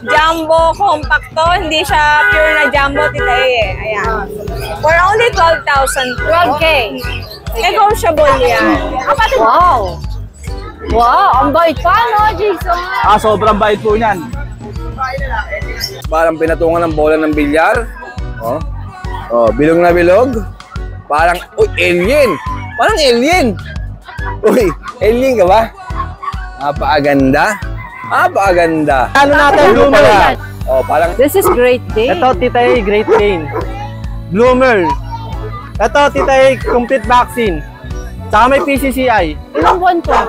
Jumbo compact to. Hindi siya pure na jumbo, Tita A eh. Ayan. For only 12,000. 12K. Negotiable yan. Kapatid. Wow. Wow, ang bait pa, no, Jason? Sobrang bait po niyan. Parang pinatungan ng bola ng bilyar. Oh. Oh, bilog na bilog. Parang, uy, alien! Parang alien! Uy, alien ka ba? Napakaganda. Napakaganda. Ano natin, Bloomer? Oh, parang... This is Great Dane. Ito, Tita A, Great Dane. Bloomer. Ito, Tita A, complete vaccine. Saka may PCCI. Ilang buwan po?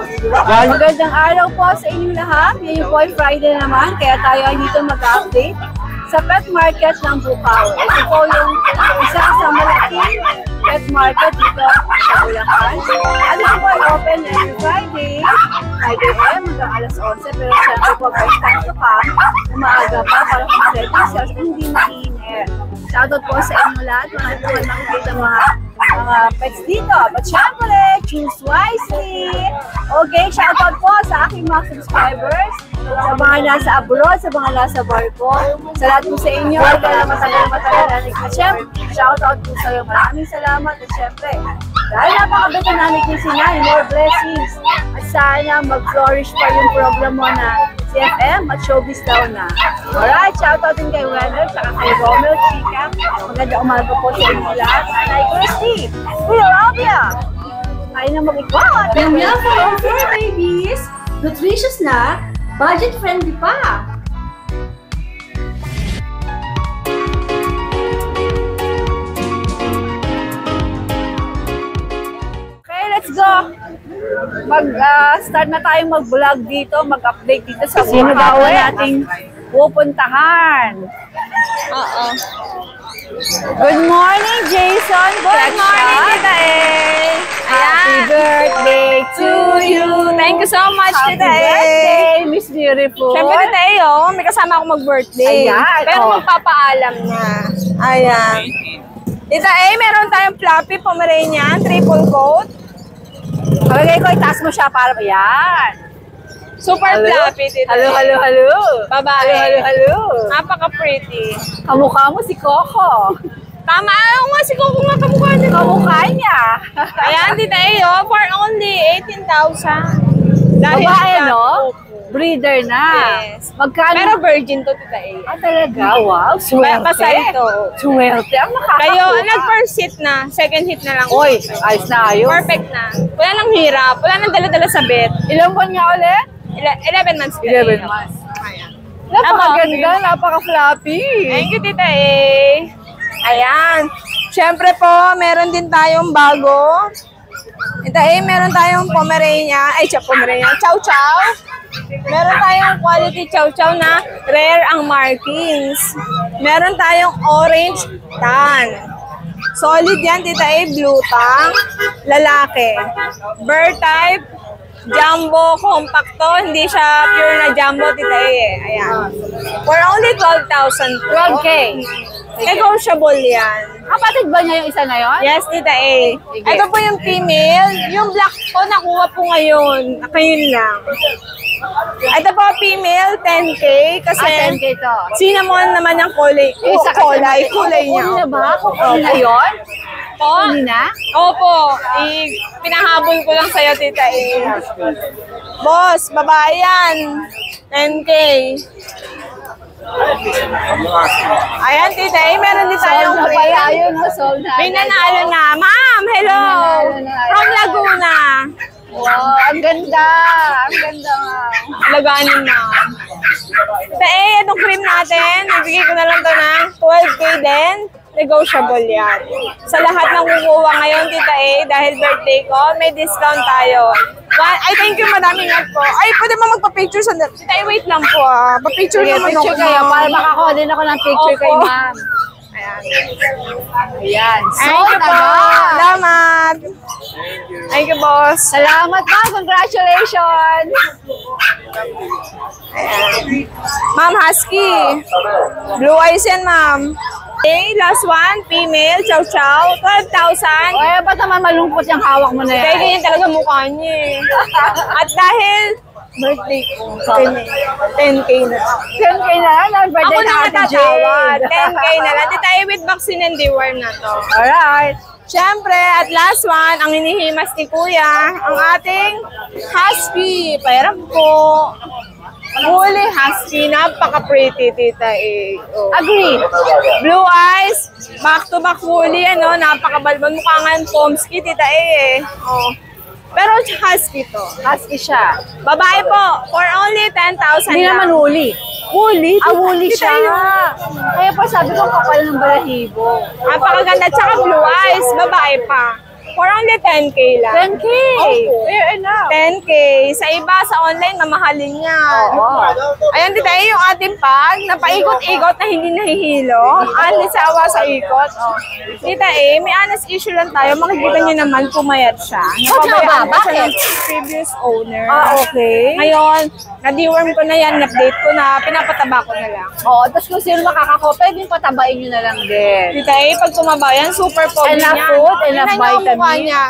Magandang araw po sa inyo lahat. Ngayon po ay Friday naman, kaya tayo ay dito mag-update sa pet market ng Bukaw. Ito po yung isa sa malaking pet market dito sa Bulacan. At ito po ay open every Friday, 5 AM hanggang alas 11. Pero syempre po, first time to come, umaaga pa para kung sales hindi mainit. Shoutout po sa inyo lahat, mga makikita mga pets dito. But syempre, choose wisely. Okay, shoutout po sa aking mga subscribers, sa mga nasa abroad, sa mga nasa barko, sa lahat po sa inyo, kaya matagal. At syempre, shoutout po sa iyo. Maraming salamat. At syempre, dahil napakabita namin ni Sinay, more blessings. At sana mag-flourish pa yung program mo na CFM at Showbiz daw na. Alright, shoutout din kay Wendell, saka kay Romel, Chika. Maganda umaga po sa inyo lahat. Nanay Christy, we love ya! Kaya na mag-ikot! Yung meal for all four babies, nutritious na, budget-friendly pa. Okay, let's go! Start na tayong mag-vlog dito, mag-update dito sa sino ba nating pupuntahan. Good morning, Jason. Good morning, Tita A. Happy birthday to you. Thank you so much, Happy Tita A. birthday, Miss Beautiful. Siyempre, Tita A, oh, may kasama akong mag-birthday. Ayan, Pero oh. magpapaalam na. Ayan. Tita A, meron tayong fluffy Pomeranian, triple coat. Kagagay ko, itaas mo siya para yan. Super fluffy, Tita A. Hello. Babae. Hello. Napaka-pretty. Kamukha mo si Coco. Tama, ayaw nga si Coco nga kamukha niya. Kamukha niya. Ayan, Tita A, oh, for only 18,000. Babae, no? Breeder na. Yes. Magkano? Pero virgin to, Tita A. Ah, talaga? Wow, swerte. Pasal ito. Swerte. Ang nakakakuha. Kayo, nag-first hit na. Second hit na lang. Oy, ayos na ayos. Perfect na. Wala nang hirap. Wala nang dala-dala sa bed. Ilang buwan nga ulit? 11 months. 11 months. Ayan. Napakaganda, napaka-fluffy. Thank you, Tita A. Ayan. Siyempre po, meron din tayong bago. Tita A, meron tayong Pomeranian. Ay, Pomeranian. Chow Chow. Meron tayong quality Chow Chow na rare ang markings. Meron tayong orange tan. Solid yan, Tita A. Blue tang. Lalaki. Bird type. Jumbo compact to. Hindi siya pure na jumbo, Tita A eh. Ayan. For only 12,000. 12K. Negotiable yan. Kapatid ba niya yung isa na yun? Yes, Tita A. Ito po yung female. Yung black po, nakuha po ngayon. Ngayon lang. Ito po, female, 10K. Kasi 10K to. cinnamon naman ang kulay. Kulay niya. Kukunin na ba? Kukunin na yun? Po? Kukunin na? Opo. Pinahabol ko lang sa'yo, Tita A. Boss, babae yan. 10K. Ayan, Tita A. Meron din tayong Sold na pala yun. Sold na. may nanalo na. Ma'am, hello! May nanalo na. From Laguna. Wow, ang ganda. Ang ganda nga. Laganin na. Tita A, itong cream natin, nabigay ko na lang to ng 12K din. Negotiable yan. Sa lahat ng kukuha ngayon, Tita A, dahil birthday ko, may discount tayo. Ay, thank you, madaming nga po. Ay, pwede ba magpa-picture sa... Tita A, wait lang po ah. Pa-picture naman Picture ako. kayo para makakuha din ako ng picture Opo. kay ma'am. Ayan. Ayan. Thank you po. Salamat. Thank you, boss. Salamat ma'am. Congratulations. Ma'am Husky. Blue eyes yan, ma'am. Okay, last one, female, chow chow, 12,000. Kaya ba't naman malungkot yung hawak mo na yan? Kaya ganyan talaga mukha niya eh. At dahil Birthday ko. 10K na. 10K na lang. Ang birthday Ako na Ate natatawa. Jade. 10K na lang. Di tayo with vaccine and deworm na to. Alright. Siyempre, at last one, ang hinihimas ni Kuya, ang ating husky. Pairam po. Fully husky. Napaka-pretty, tita eh. Oh. Agree. Blue eyes. Back-to-back fully. Ano, napakabalban. Mukha nga yung Pomsky, tita eh. Oh. Pero husky to. Husky siya. Babae po. For only 10,000 Hindi naman lang. huli. Huli? Huli Tita, siya. yun. Kaya po sabi ko kapal ng balahibo. Napakaganda. Tsaka blue eyes. Babae pa. For only 10K lang. 10K. Opo. Fair enough. 10K. Sa iba, sa online, mamahalin yan. Oo. Ayan, tita, yung ating pag, napaikot-ikot na hindi nahihilo. Anli sawa sa ikot. Oh. Tita may honest issue lang tayo. Makikita niyo naman, pumayat siya. Napabayaan ba? ko siya ng previous owner. Okay. Ngayon, na-deworm ko na yan, na-update ko na, pinapataba ko na lang. Oo, tapos kung sino makakako, pwedeng patabain nyo na lang din. Tita pag tumaba yan, super pogi Enough niya. food, enough Tingnan niyo ang mukha vitamin. niya.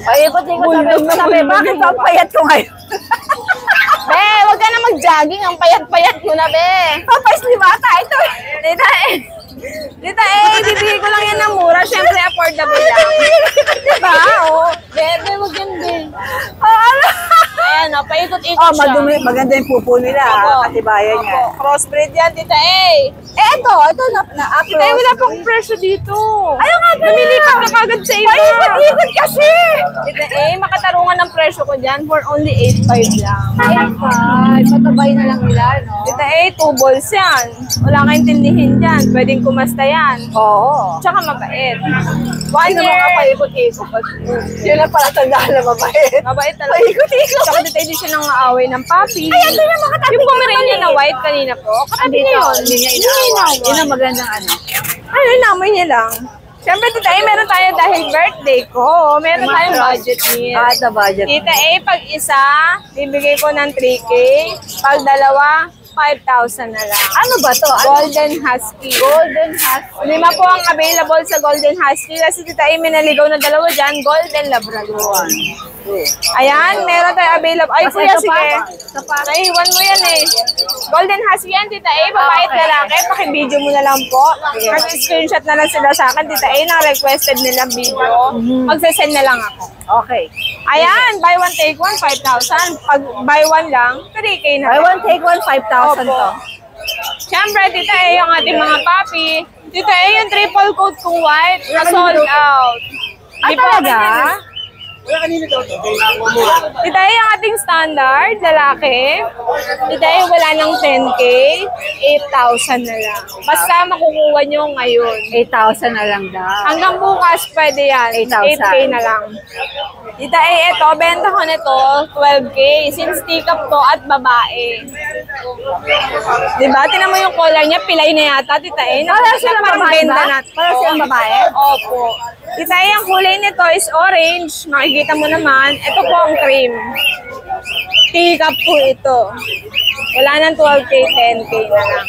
Ay, ikot-ikot sabi, bakit pa ang payat ko ngayon? Be, wag ka na mag-jogging. Ang payat-payat mo na, be. Papais limata, ito. Tita bibigay ko lang yan ng mura. Siyempre, affordable lang. Diba? Oo. Be, wag yan, be. Ano? Ayan, paikot-ikot Oh, siya. maganda yung pupo nila, Opo. katibayan niya. Opo, crossbreed yan, tita Ito na-upload. Tita wala pang presyo dito. Ayaw nga, Namili ka na kagad sa iba. Paikot-ikot kasi. Tita makatarungan ng presyo ko dyan for only 8.5 lang. Ay, patabay na lang nila, no? Tita 2 balls yan. Wala kang intindihin dyan. Pwedeng kumasta yan. Oo. Tsaka mabait. 1 Ano year. mga paikot-ikot? Yun ang pala tandaan na mabait. Mabait talaga. Paikot-ikot. Tsaka dito hindi siya nang aaway ng papi. Ay, ito yung mga katabi Yung ko Pomeranian na white kanina po. Katabi niya yun. Hindi niya Hindi niya inaaway. inaaway. Yun ang magandang ano. Ano, inamoy niya lang. Siyempre, tita meron tayo dahil birthday ko. Meron tayong budget meal. At the budget. Tita pag isa, bibigay ko ng 3K. Pag dalawa, 5,000 na lang. Ano ba to? Golden Husky. Golden Husky. 5 po ang available sa Golden Husky. Kasi tita may naligaw na dalawa dyan, Golden Labrador. Ayan, meron tayo available. Ay, Kasi kuya, ito pa, sige. ito pa. Naiwan mo yan Golden Husky yan, tita babae at lalaki. Paki-video mo na lang po. Mag-screenshot na lang sila sa akin, tita na requested nilang video. Magsasend na lang ako. Okay. Ayan, buy one, take one, 5,000. Pag buy one lang, 3K na. Buy one, take one, 5,000 to. Siyempre, tita yung ating mga papi. Tita yung triple coat kong white, na sold out. Di pa talaga? Tita yung ating standard, lalaki. Tita wala ng 10K, 8,000 na lang. Basta makukuha nyo ngayon. 8,000 na lang daw. Hanggang bukas, pwede yan. 8,000. 8K na lang. Tita ito, benta ko nito, 12K. Since take-up to at babae. Diba? Tinan mo yung collar niya, pilay na yata, tita Para silang parang babae benda ba? na. Para silang babae? Opo. Tita ang kulay nito is orange. Makikita mo naman. Ito po ang cream. Take-up po ito. Wala nang 12K, 10K na lang.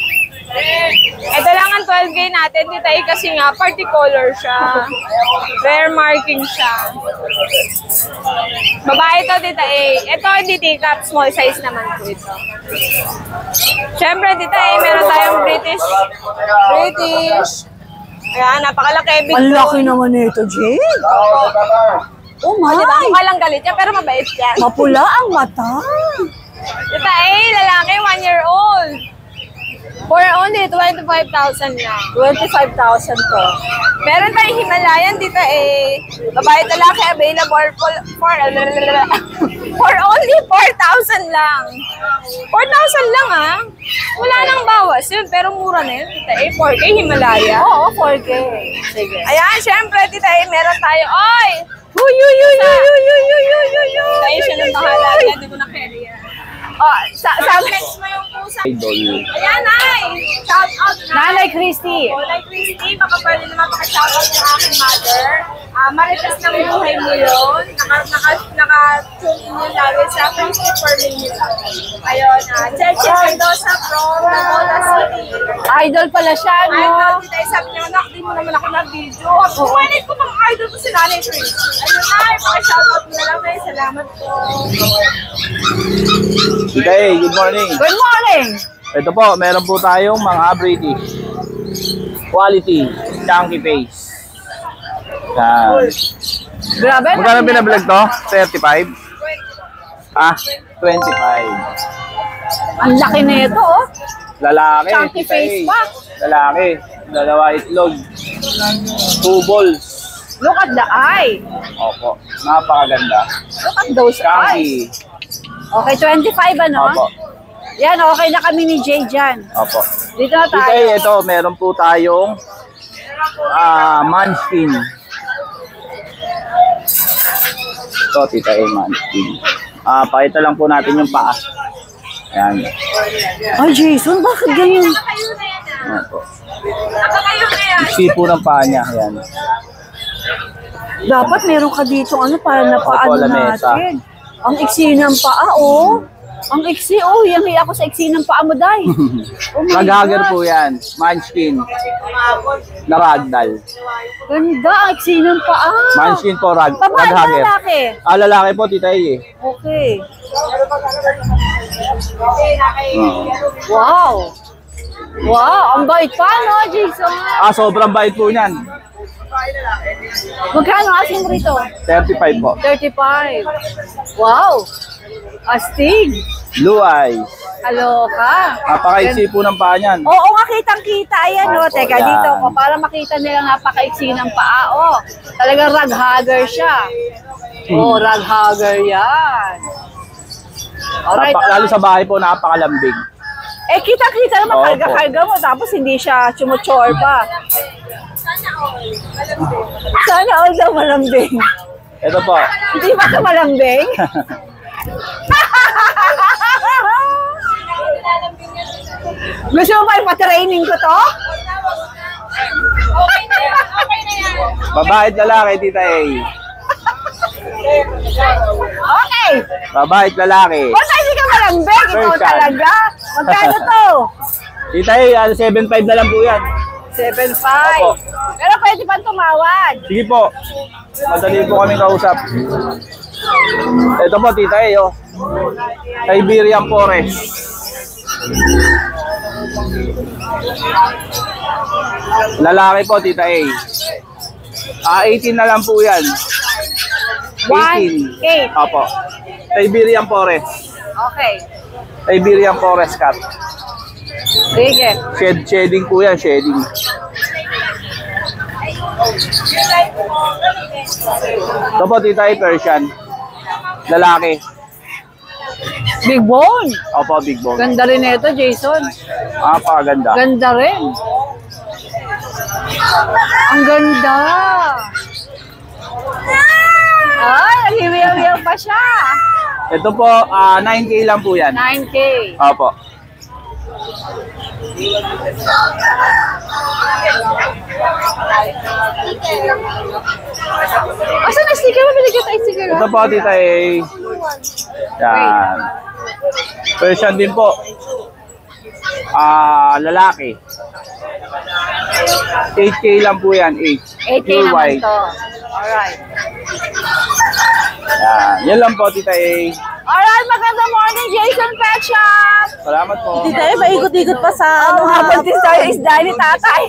Ito lang ang 12K natin, tita kasi nga, party color siya. Rare marking siya. Babae ito, tita Ito, hindi take-up, small size naman po ito. Siyempre, tita meron tayong British. Ayan, napakalaki. Big Ang laki bone. naman nito, Jane. Oh O, my. diba? Mukha lang galit niya, pero mabait yan. Mapula ang mata. Tita lalaki, 1 year old. For only 25,000 lang. 25,000 to. Meron tayong Himalayan, tita babae at lalaki available for only 4,000 lang. 4,000 lang Wala nang bawas yun, pero mura na yun, tita 4K Himalaya. Oo, 4K. Sige. Ayan, syempre, tita meron tayo. Oy! Tayo siya ng bahala. Hindi ko na carry yan. Flex mo yung pusa. Idol. Ayan, shout out Nanay Christy. Nanay Christy, baka pwede naman pakashoutout ng aking mother. Marites ng buhay mo yun. Naka-tune in yun lagi sa Christy for me nila. Ayun, Cheche Mendoza from Nagola City. Idol pala siya, no? Idol, Tita A, sabi niya, anak, di mo naman ako na-video. Kumainit ko ng idol ko si Nanay Tracy. Ayun na, shoutout mo na lang, eh. Salamat po. Tita A, good morning. Good morning! Ito po, meron po tayong mga British quality chunky face. Yan. Grabe, Magkano laki binablog nito. to? 35? Ah, 25. Ang laki na ito, oh. Lalaki. Chunky Tita A. face pa. Lalaki. Dalawa itlog. 2 balls. Look at the eye. Opo. Napakaganda. Look at those eyes. Chunky. Okay, 25 ano? Opo. Yan, okay na kami ni Jay dyan. Opo. Dito na Tita A, tayo. ito, meron po tayong Munchkin. Ito, Tita A, Munchkin. Pakita lang po natin yung paa. Ayan. Ay, Jason, bakit ganyan? Opo. Nakakayo na yan. Iksi po ng paa niya. Ayan. Dapat meron ka dito, ano, para na paano lamesa. natin. Ang iksi ng paa, oh. Ang iksi, oh. Yang hiya ako sa iksi ng paa mo, Day. Oh my Raghagar gosh. po yan. Munchkin. Na ragdoll. Ganda, ang iksi ng paa. Munchkin po, Babae ba raghagar. lalaki? Lalaki po, Tita A. Okay. Oo. Wow. Wow, ang bait pa, no, Jason? Sobrang bait po niyan. Magkano asin mo rito? 35 po. 35. Wow. Astig. Blue eyes. Aloka. Napaka-iksi po ng paa niyan. Oo nga, kitang-kita. Ayan, no. Opo, Teka, yan. dito ko. Para makita nila napaka-iksi ng paa. Oh, talagang raghugger siya. Oh, raghugger yan. Alright. Lalo sa bahay po, napakalambing. Eh, kita-kita naman. Opo. Karga-karga mo. Tapos hindi siya chumuchor pa. Sana all daw malambing. Ito po. Hindi ba ito malambing? Gusto mo ba ipatraining ko to? Okay na yan. Okay na yan. Babae at lalaki, Tita A. Okay. Babae at lalaki. Basta hindi ka malambing. Ikaw First time. talaga. Magkano to? Tita A, 7.5 na lang po yan. 7.5. Opo. Pero pwede pa tumawad. Sige po. Madali po kami kausap. Ito po, Tita A, oh. Siberian Forest. Lalaki po, Tita A. 18 na lang po yan. 18. 1.8. Opo. Siberian Forest. Okay. Siberian Forest Cat. Sige. Shedding po yan, shedding. Ito po, Tita A, Persian. Lalaki. Big bone. Opo, big bone. Ganda rin ito, Jason. Napakaganda. Ganda rin. Ang ganda. Ay, naghiwiyaw-wiyaw pa siya. Ito po, 9K lang po yan. 9K. Opo. Asa na sticker mo? Binigyan tayo sticker. Ito po, Tita A. Yan. Persian din po. Lalaki. 8K lang po yan, 8. 8K naman to. Alright. Yan. Yan lang po, Tita A. Alright, magandang morning, Jason Pet Shop. Salamat po. Tita A, paikot-ikot pa sa Ano habang tayo isda ni tatay?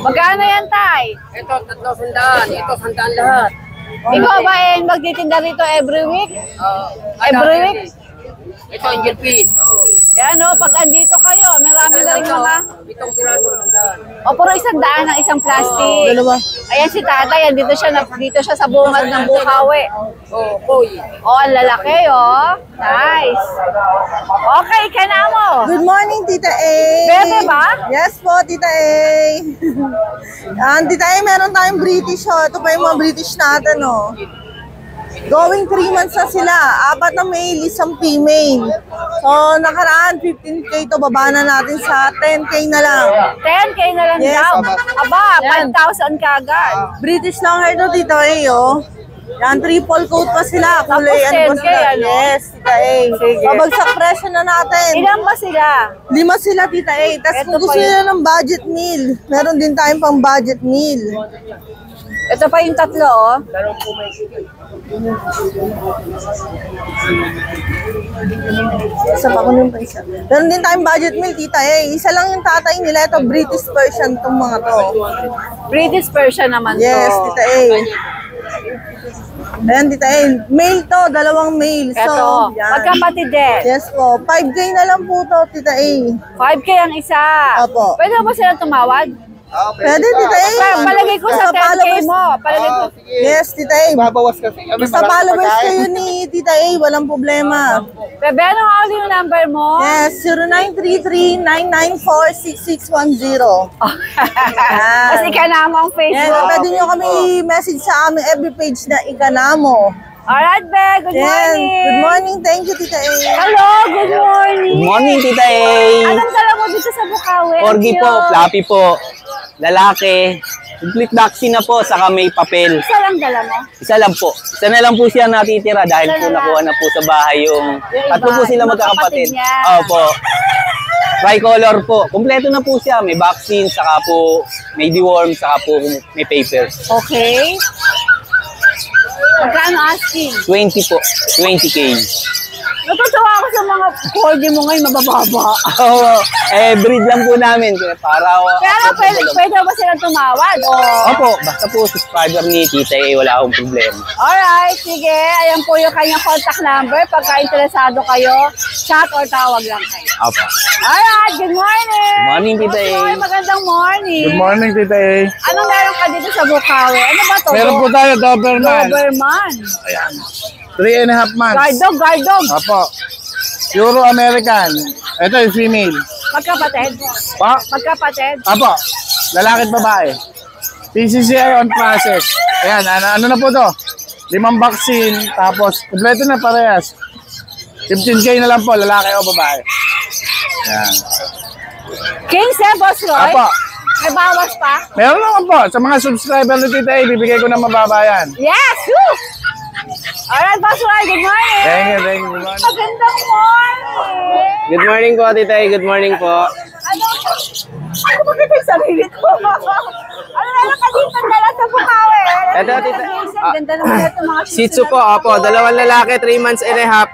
Magkano yan, tay? Ito, 300. Ito, 100 lahat. Ikaw ba magtitinda rito every week? Every week? Ito, angel fish. Yan o, pag andito kayo, marami na rin mga... Itong piraso, 100. O, puro 100 ng isang plastic. Dalawa. Ayan si tatay, dito siya sa bungad ng Bukawi. Oh, boy. O, ang lalaki o. Nice. Okay, ka na mo. Good morning, Tita A. Bebe ba? Yes po, Tita A. Yan, Tita A, meron tayong British, oh. Ito pa yung mga British natin, oh. Going 3 months na sila. 4 na male, 1 female. So, nakaraan, 15K to. Baba na natin sa 10K na lang. 10K na lang Yes, daw. aba. Aba, 5,000 kagad. British long hair to, Tita A, oh. Yan, triple coat pa sila. Tapos Kulay ano pa 10K, sila. ano? Yes, Tita A. Sige. Pabagsak presyo na natin. Ilan ba sila? 5 sila, Tita A. Tapos Ito kung pa gusto yun. nila ng budget meal, meron din tayong pang budget meal. Ito pa yung tatlo, oh. Isa pa ko nun pa isa. Meron din tayong budget meal, Tita A. Isa lang yung tatay nila. Ito, British Persian itong mga to. British Persian naman Yes, to. Tita A. Ayan, Tita A. Male to, 2 male. So, Ito, yan. magkapatid din. Yes po. 5K na lang po to, Tita A. 5K ang isa. Opo. Pwede ba silang tumawad? Pwede, Tita A. Palagay ko sa 10K followers- mo. Palagay ko. Yes, Tita A. Babawas kasi. Basta followers kayo ni Tita A, walang problema. Bebe, ano nga ulit yung number mo? Yes, 0933-994-6610. Kasi ikanamo ang Yan, Facebook. pwede nyo kami i-message sa aming FB page na Ikanamo. Alright, Be. Good Yan. morning. Good morning. Thank you, Tita A. Hello, good morning. Good morning, Tita A. Anong dala mo dito sa Bukawi? Corgi po, fluffy po. Lalaki. Complete vaccine na po, saka may papel. Isa lang dala mo? Isa lang po. Isa na lang po siya natitira dahil Isa po na lang. nakuha na po sa bahay yung Yung tatlo iba, po sila yung magkakapatid. kapatid niya. Opo. Tricolor po. Kompleto na po siya. May vaccine, saka po may deworm, saka po may papers. Okay. Magkano asking? 20 po. 20K. Natutuwa ako sa mga corgi mo ngayon, mabababa. Oo. Breed lang po namin. Para, Pero pwede ba silang tumawad? Opo. Basta po subscriber ni Tita A, wala akong problema. Alright, sige. Ayan po yung kanyang contact number. Pagka interesado kayo, chat or tawag lang kayo. Opo. Alright, good morning. Good morning, Tita A. Good morning, magandang morning. Good morning, Tita A. Anong meron ka dito sa Bukawi? Ano ba to? Meron po tayo, Doberman. Doberman. 3.5 months. Guard dog, guard dog. Apo. Euro American. Ito yung female. Magkapatid. Pa? Magkapatid. Apo. Lalaki at babae. PCCI on process. Ayan, ano na po to? 5 vaccine. Tapos, kompleto na parehas. 15K na lang po, lalaki o babae. Ayan. King Boss Roy. Apo. May bawas pa? Meron naman po. Sa mga subscriber ni Tita A, bibigay ko na mababa yan. Yes! Woo! Alright, Boss Roy, good morning. Thank you, thank you. Good morning. Magandang morning. Good morning po, Tita A. Good morning po. Ano ba kita yung sarili ko? Ano na lang ka dito dala sa Bukawi? Ito, Tita. Ganda naman ito mga Shih Tzu po, opo. 2 lalaki, 3 months and a half.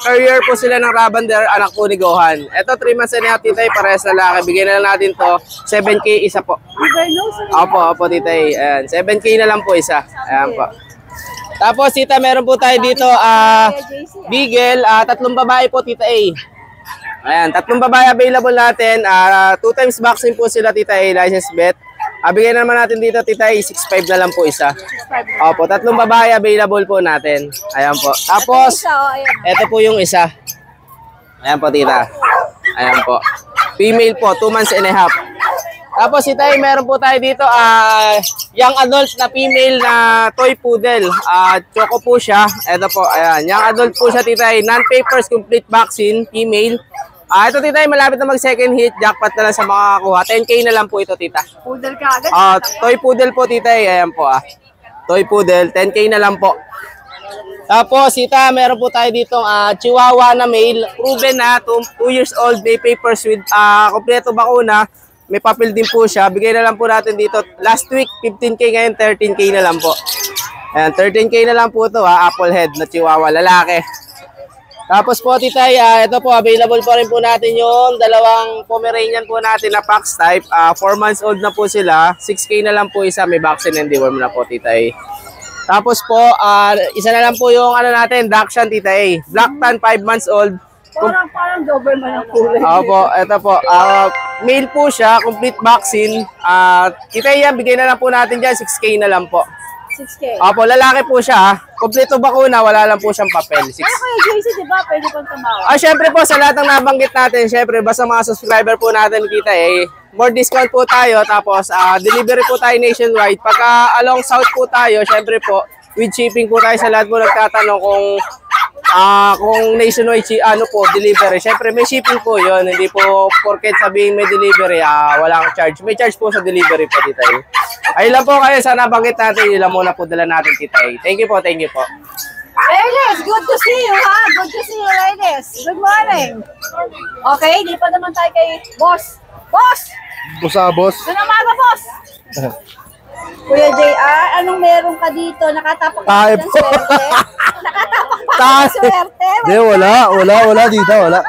Career po sila ng Ravender, anak po ni Gohan. Ito, 3 months and a half, Tita A, parehas lalaki. Bigyan na lang natin to. 7K isa po. Opo, Tita A. Ayan, 7K na lang po isa. Ayan po. Tapos, Tita, meron po tayo dito, Beagle, 3 babae po, Tita A. Ayan, 3 babae available natin. 2 times vaccine po sila, Tita A, license vet. Bigyan na naman natin dito, Tita A, 6'5 na lang po isa. Opo, 3 babae available po natin. Ayan po. Tapos, ito po yung isa. Ayan po, Tita. Ayan po. Female po, 2 months and a half. Tapos, Tita A, meron po tayo dito, young adult na female na toy poodle. Choco po siya. Ito po, ayan. Young adult po siya, Tita A. Non-papers, complete vaccine, female. Ito, Tita A, malapit na mag-second hit. Jackpot na lang sa makakakuha. 10K na lang po ito, Tita. Poodle ka agad. Toy poodle po, Tita A. Ayan po, Toy poodle, 10K na lang po. Tapos, Tita, meron po tayo ditong Chihuahua na male. Proven na, 2 years old, may papers with kompleto bakuna. May papel din po siya. Bigay na lang po natin dito. Last week, 15K, ngayon 13K na lang po. Ayan, 13K na lang po ito, apple head na Chihuahua, lalaki. Tapos po, Tita, ito po, available po rin po natin yung 2 Pomeranian po natin na Fox type. 4 months old na po sila. 6K na lang po isa, may vaccine and deworm na po, Tita A. Tapos po, isa na lang po yung natin, Dachshund, Tita A. Black Tan, 5 months old. Parang Doberman ang kulay. Opo, ito po. Male po siya, complete vaccine. Tita A, bigay na lang po natin dyan, 6K na lang po. 6K. Opo, lalaki po siya. Kompleto bakuna, wala lang po siyang papel. Pero Kuya JC, di ba? Pwede pang tumawag. Syempre po, sa lahat ng nabanggit natin, syempre, basta mga subscriber po natin, Tita A, more discount po tayo. Tapos, delivery po tayo nationwide. Pagka along south po tayo, syempre po, with shipping po tayo sa lahat po nagtatanong kung nationwide delivery. Syempre may shipping po 'yon. Hindi po porket sabihin may delivery, walang charge. May charge po sa delivery po, Tita A. Ayun lang po kayo, sana banggit natin. Yun lang muna po dala natin, Tita A. Thank you po, thank you po. Ladies, good to see you, ha? Good to see you, ladies. Good morning. Okay, di pa naman tayo kay Boss. Boss! Busabos. Doon ang maga, Boss. Kuya JR, anong meron ka dito? Nakatapak pa Tayo ng po. swerte? Nakatapak pa ng swerte? Hindi, wala dito, wala.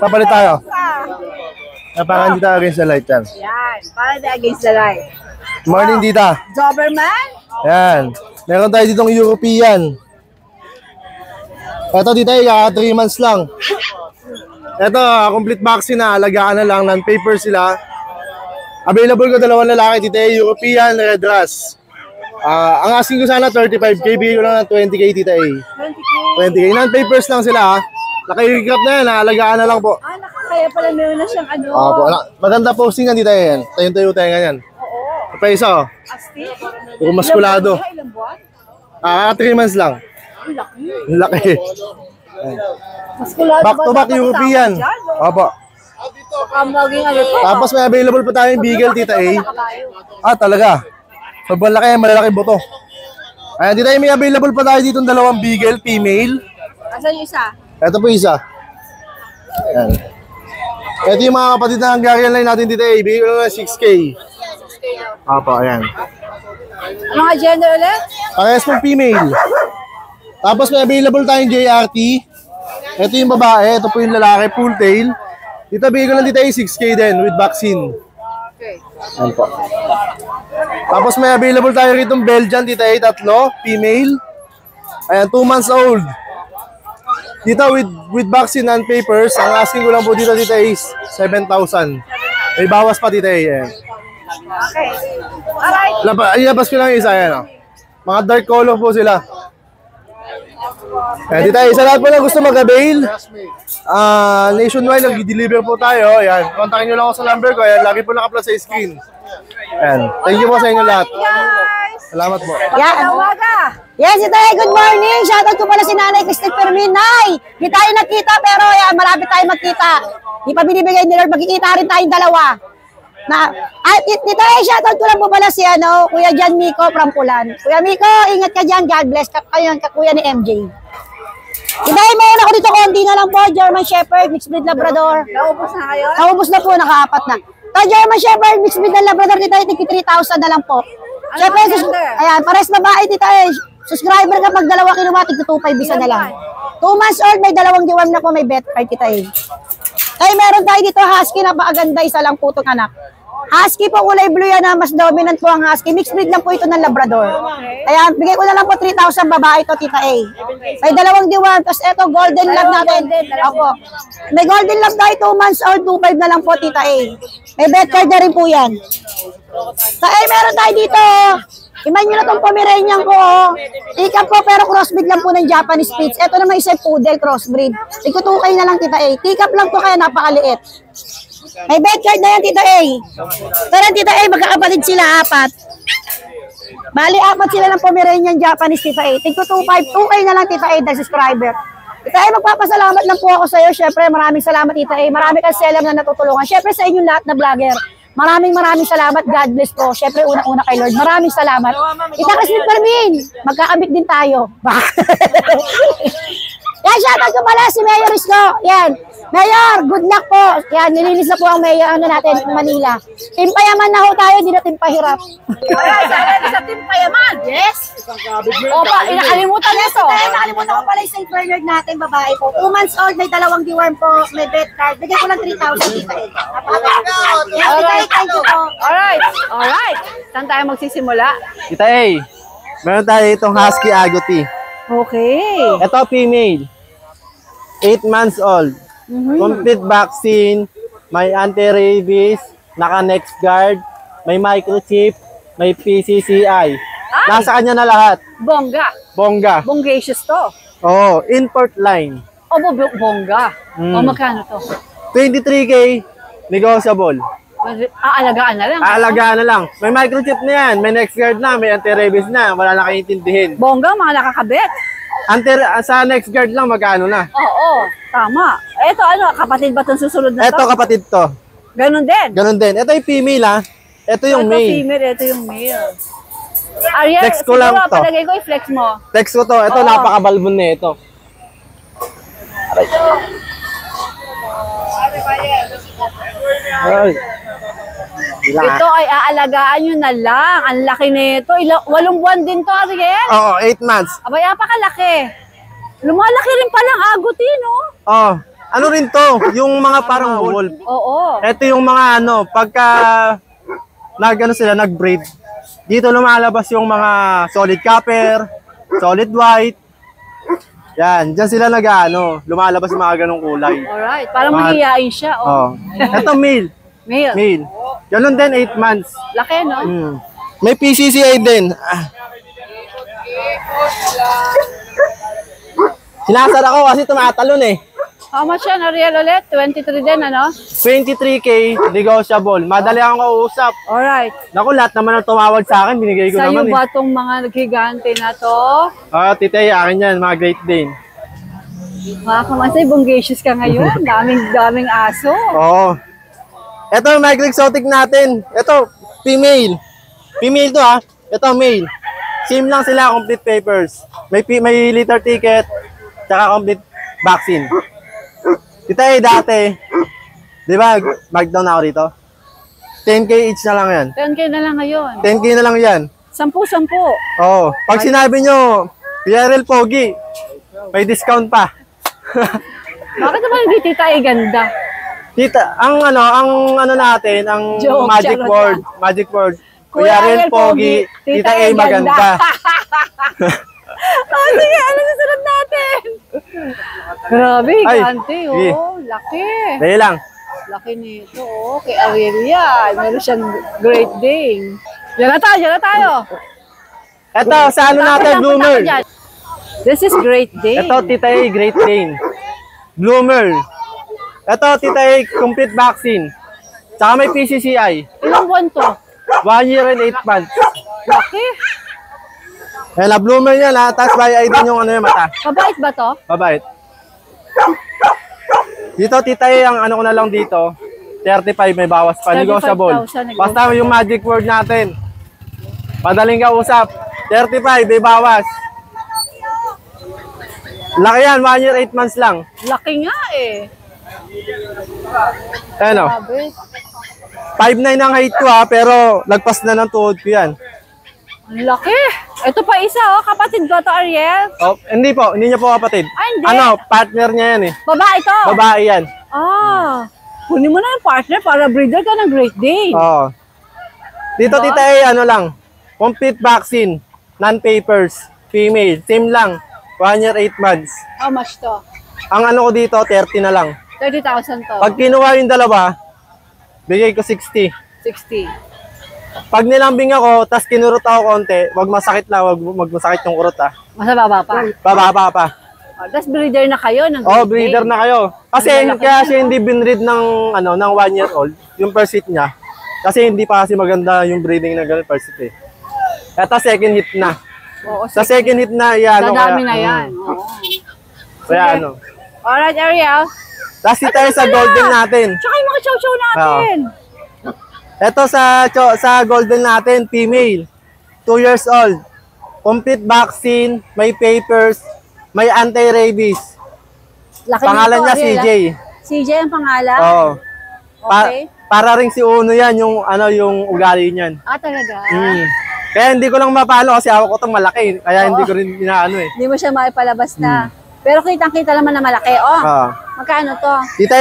Kapalit tayo. Napakan dito against the light yan. Yan, para di against the light. Morning, tita. Doberman? Yan. Meron tayo ditong European. Ito, tita, 3 months lang. Ito, complete vaccine na. Alagaan na lang. Non-paper sila. Available ko 2 lalaki, tita. European, red rush. Ang asking ko sana 35K. Bigay ko lang ng 20K, tita. 20K. Non-papers lang sila, ha. Nakikikap na yan, alagaan na lang po. Kaya pala meron na siyang ano. Maganda posting yan, tita. Yan. Tayo-tayo tayo ganyan. Oo. Pa isa, oh. Asti? Puro maskulado. Ilang buwan? 3 months lang. Ang laki. Ang laki. Maskulado Back to back dapat European. kasama dyan, no? Opo. Baka maging ano to. Tapos may available pa tayong Beagle, tita A. Kabayo. Talaga. Sobrang laki, malalaki buto. Ayan, tita A, may available pa tayo dito 2 Beagle, female. Asan yung isa? Ito po isa. Ayan. Ito yung mga kapatid na Hungarian line natin, tita A. Bigay ko lang ng 6K. Opo, ayan. Ano nga gender ulit? Parehas pong female. Tapos may available tayong JRT. Ito yung babae, ito po yung lalaki, full tail. Dito bigay ko lang dito ay 6K din with vaccine. Okay. Ayan po. Tapos may available tayo rito Belgian, dito ay 3, female. Ayan, 2 months old. Dito with vaccine and papers, ang asking ko lang po dito ay 7,000. May bawas pa dito ay. Ayan. Okay. Alright. Ilabas ko lang yung isa, ayan o. Mga dark color po sila. Ayan, dito ay sa lahat po na gusto mag-avail. Nationwide, nag-deliver po tayo. Ayan, kontakin nyo lang ako sa number ko. Ayan, lagi po naka-plus sa screen. Ayan, thank you po sa inyo lahat. Salamat po. Yan. Tawaga. Yes, ito good morning. Shoutout ko pala si Nanay Cristel Fermin. Nay, di tayo nakita pero yan, malapit tayo magkita. Di pa binibigay ni Lord, magkikita rin tayong dalawa. Dito shoutout ko lang po pala si Kuya Jan Miko from Pulan. Kuya Miko, ingat ka dyan. God bless ka. Ayun, kakuya ni MJ. Mayroon ako dito konti na lang po. German Shepherd, Mixed Breed Labrador. Naubos na kayo? Naubos na po, naka-4 na. Ito, German Shepherd, Mixed Breed na Labrador, dito ay 3,000 na lang po. Siyempre, ayan, pares babae dito eh. Subscriber ka pag 2 kinumatig, 2.5 isa na lang. 2 months old, may 2 diwam na po, may bet card kita eh. Kaya meron tayo dito husky na paaganda, isa lang po itong anak. Husky po, kulay blue yan na mas dominant po ang husky. Mixed breed lang po ito ng Labrador. Kaya bigay ko na lang po 3,000 babae ito, tita A. May 2 diwam, tapos ito golden lab natin. Opo. May golden lab tayo, 2 months old, 2.5 na lang po, tita A. May bet card na rin po yan. Kaya meron tayo dito. Iman nyo na itong Pomeranian ko. Ika po, pero crossbreed lang po ng Japanese Spitz. Ito naman isa poodle crossbreed. Ikutukay na lang, tita A. Tikap lang po kaya napakaliit. May bed card na yan, tita A. Pero tita A, magkakapatid sila, 4. Bali, 4 sila ng Pomeranian Japanese, tita A. Tigko 2.5, 2K na lang, tita A, dahil subscriber. Tita A, magpapasalamat lang po ako sa iyo. Syempre, maraming salamat, tita A. Marami kang seller na natutulungan. Syempre, sa inyong lahat na vlogger. Maraming salamat. God bless po. Syempre, unang-una kay Lord. Maraming salamat. Tita Cristel Fermin, magkakabit din tayo. Yan, shoutout ko pala si Mayor Isko. Yan. Mayor, good luck po. Yan, nilinis na po ang mayor natin, Manila. Timpayaman na ho tayo, hindi na timpahirap. Sa Timpayaman. Yes. Opa, inakalimutan niyo to. Nakalimutan ko pala yung St. Bernard natin, babae po. 2 months old, may 2 deworm po, may bet card. Bigay ko lang 3,000 dito eh. Yes, thank you po. Alright. Saan tayo magsisimula? Tita A, meron tayo itong Husky Agouti. Okay. Ito female. 8 months old. Complete vaccine, may anti-rabies, naka-neck guard, may microchip, may PCCI. Nasa kanya na lahat. Bongga. Bongacious to. Oo, import line. O, bongga. O, magkano to? 23K, negotiable. Aalagaan na lang. Aalagaan na lang. May microchip na yan, may neck guard na, may anti-rabies na, wala na kayong intindihin. Bongga, mga nakakabit. Sa next guard lang, magkano na? Oo, tama. Ito, kapatid ba itong susunod na Ito, kapatid to. Ganon din. Ganun din. Ito yung female ha. Ito yung Ito male. female, ito yung male. Ariel, Flex ko lang siguro, to. palagay ko i-flex mo. Text ko to. Ito, Oo. napakabalbon na ito. Ay. Ito ay aalagaan nyo na lang. Ang laki nito. 8 buwan din to, Ariel. Oo, 8 months. Abay, apakalaki. Lumalaki rin palang agutin, no? Oh, ano rin to? Yung mga parang wolf. Oo. Ito yung mga ano, pagka nag-breed, dito lumalabas yung mga solid copper, solid white. Yan, dyan sila lumalabas yung mga ganong kulay. Alright, parang Mga- magiyain siya. Oh. Ito male, Male. male. Ganun din, 8 months. Laki, no? May PCCI din. Sinasara ko kasi tumatalon eh. How much yan, Ariel, ulit? 23 din, ano? 23K, negotiable. Madali akong kausap. Alright. Naku, lahat naman ang tumawag sa akin, binigay ko Sa'yo naman ba eh. itong mga naghigante na to? Titay, akin yan, mga Great Dane. Mga kamansay, bungacious ka ngayon. Daming aso. Oo. Ito yung micro exotic natin. Ito, female. Female to ha. Ito, male. Same lang sila, complete papers. May litter ticket, tsaka complete vaccine. Titay, dati, di ba, markdown ako dito? 10K each na lang yan. 10K na lang ngayon. 10K na lang yan. 10. Oo. Pag sinabi nyo, PRL Pogi, may discount pa. Bakit naman hindi tita ay ganda? Tita, ang natin, ang Joke, magic charot word, magic word. Kuya PRL Ariel Pogi, Tita A maganda. Oh, sige, ano susunod natin? Grabe, Ay, gante, sige. oh. Laki. Dali lang. Laki nito, oh. Kay Ariel yan. Meron siyang Great Dane. Diyan na tayo. Ito, sa ano natin, bloomer. This is Great Dane. Ito, Tita A, Great Dane. Bloomer. Ito, Tita A, complete vaccine. Tsaka may PCCI. Ilang buwan to? 1 year and 8 months. Laki. Eh, na bloomer niya na, tapos by eye din yung yung mata. Mabait ba to? Mabait. Dito, Tita A, ang ano ko na lang dito, 35 may bawas pa, negotiable. 35,000 Basta yung magic word natin. Madaling kausap. 35 may bawas. Laki yan, 1 year 8 months lang. Laki nga eh. Ano? Grabe. 5'9 ang height ko ha, pero lagpas na ng tuhod ko yan. Ang laki. Ito pa isa, oh. Kapatid ko to, Ariel. Oh, hindi po, hindi niya po kapatid. Ah, hindi. Ano, partner niya yan eh. Babae to. Babae yan. Ah. Kunin mo na yung partner para breeder ka ng Great Dane. Oo. Dito, Diba? Tita A, ano lang, complete vaccine, non-papers, female, same lang, 1 year 8 months. How much to? Ang ano ko dito, 30 na lang. 30,000 to. Pag kinuha yung dalawa, bigay ko 60. 60. Pag nilambing ako, tas kinurot ako konti, wag masakit na, wag masakit yung kurot ha. Mas mababa pa. Bababa pa. Oh, tapos breeder na kayo ng Oh, Great breeder Dane. na kayo. Kasi Ang lalaki kaya na, siya hindi binread ng 1 year old, yung pursuit niya. Kasi hindi pa kasi maganda yung breeding ng ganun pursuit eh. Ito second hit na. Oo, Sa second hit na, yan. dadami na yan. Oo. Kaya ano. Alright, Ariel. Tapos tayo sa golden natin. Tsaka yung mga chow-chow natin. Ito sa golden natin, female. 2 years old. Complete vaccine, may papers, may anti-rabies. Laki Pangalan nito, niya Ariel, CJ. CJ ang pangalan? Oo. Okay. Para ring si Uno yan, yung ugali niyan. Ah, talaga? Kaya hindi ko lang mapalo kasi ako ko itong malaki. Kaya hindi ko rin inaano eh. Hindi mo siya maipalabas na. Pero kitang-kita naman na malaki. Oh, magkano to? Tita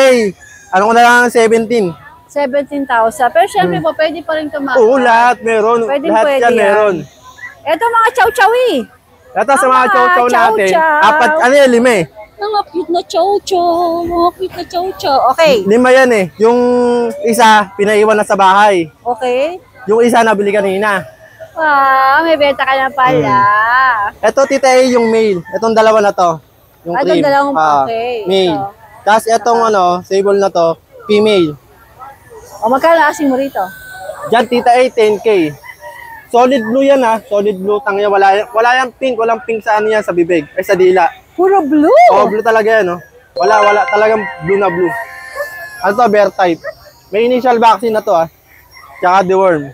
ano ko na lang 17. 17,000. Pero syempre po, pwede pa rin tumakas. Oo, lahat meron. Pwede lahat yan yan. meron. Ito mga chow-chowi. Ito sa Ang mga mga chow-chow natin. chow-chow. 4, ano yan, 5 eh. Mga cute na chow-chow. Mga cute na chow-chow. Okay. 5 yan eh. Yung isa, pinaiwan na sa bahay. Okay. Yung isa, nabili kanina. May benta ka na pala. Ito, Tita yung male. Itong dalawa na to. Yung Itong cream. dalawang, okay. Male. Ito. Tapos itong sable na to, female. O magkano asing mo rito? Diyan, Tita 10K. Solid blue yan ha. Solid blue. Tangya, wala yung pink. Walang pink sa ano yan, sa bibig. Ay, sa dila. Puro blue. Oh, blue talaga yan, no? Wala. Talagang blue na blue. Ano to, bear type. May initial vaccine na to Tsaka deworm.